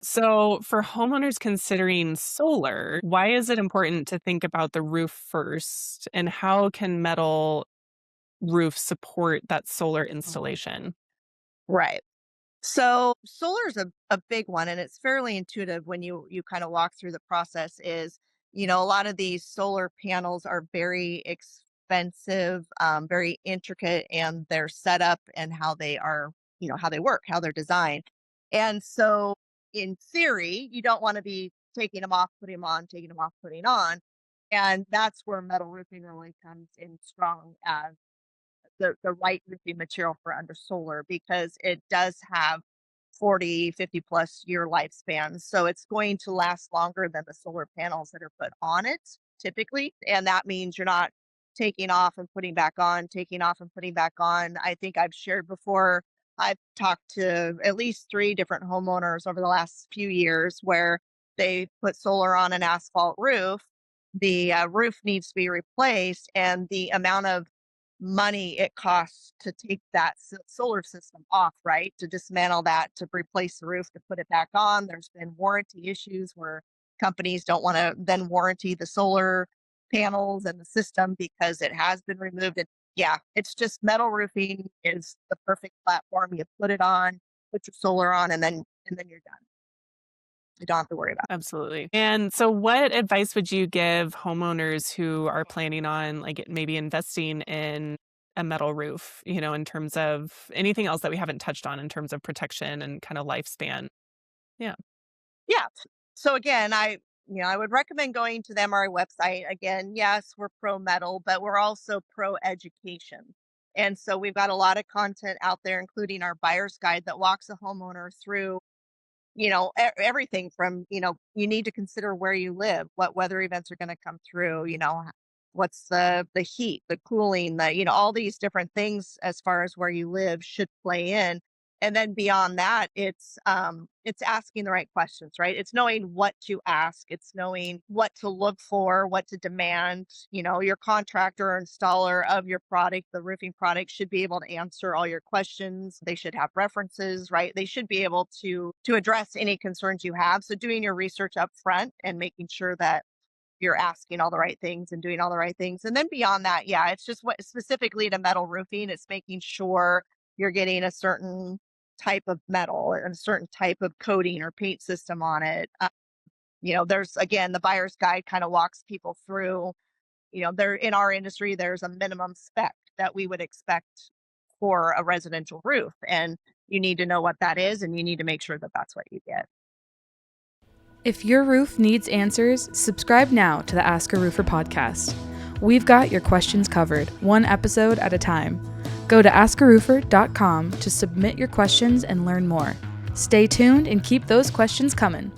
So, for homeowners considering solar, why is it important to think about the roof first? And how can metal roofs support that solar Mhm. installation? Right. So solar is a big one, and it's fairly intuitive when you kind of walk through the process. A lot of these solar panels are very expensive, very intricate, and their setup and how they are, how they work, how they're designed. And so, in theory, you don't want to be taking them off, putting them on, taking them off, putting on, and that's where metal roofing really comes in strong as the right roofing material for under solar because it does have 40, 50 plus year lifespans. So it's going to last longer than the solar panels that are put on it typically. And that means you're not taking off and putting back on, taking off and putting back on. I think I've shared before, I've talked to at least 3 different homeowners over the last few years where they put solar on an asphalt roof. The roof needs to be replaced, and the amount of money it costs to take that solar system off, right? To dismantle that, to replace the roof, to put it back on. There's been warranty issues where companies don't want to then warranty the solar panels and the system because it has been removed. And yeah, it's just metal roofing is the perfect platform. You put it on, put your solar on, and then you're done. You don't have to worry about it. Absolutely. And so, what advice would you give homeowners who are planning on, like, maybe investing in a metal roof, in terms of anything else that we haven't touched on in terms of protection and kind of lifespan? Yeah. Yeah. So again, I would recommend going to the MRI website. Again, yes, we're pro metal, but we're also pro education. And so we've got a lot of content out there, including our buyer's guide that walks a homeowner through, everything from, you need to consider where you live, what weather events are going to come through, what's the heat, the cooling, all these different things as far as where you live should play in. And then beyond that, it's asking the right questions, right? It's knowing what to ask, it's knowing what to look for, what to demand. Your contractor or installer of your product, the roofing product, should be able to answer all your questions. They should have references, right? They should be able to address any concerns you have. So doing your research up front and making sure that you're asking all the right things and doing all the right things. And then beyond that, yeah, it's just what specifically to metal roofing, it's making sure you're getting a certain type of metal and a certain type of coating or paint system on it. There's again, the buyer's guide kind of walks people through, there in our industry, there's a minimum spec that we would expect for a residential roof. And you need to know what that is, and you need to make sure that that's what you get. If your roof needs answers, subscribe now to the Ask a Roofer podcast. We've got your questions covered, one episode at a time. Go to AskARoofer.com to submit your questions and learn more. Stay tuned and keep those questions coming.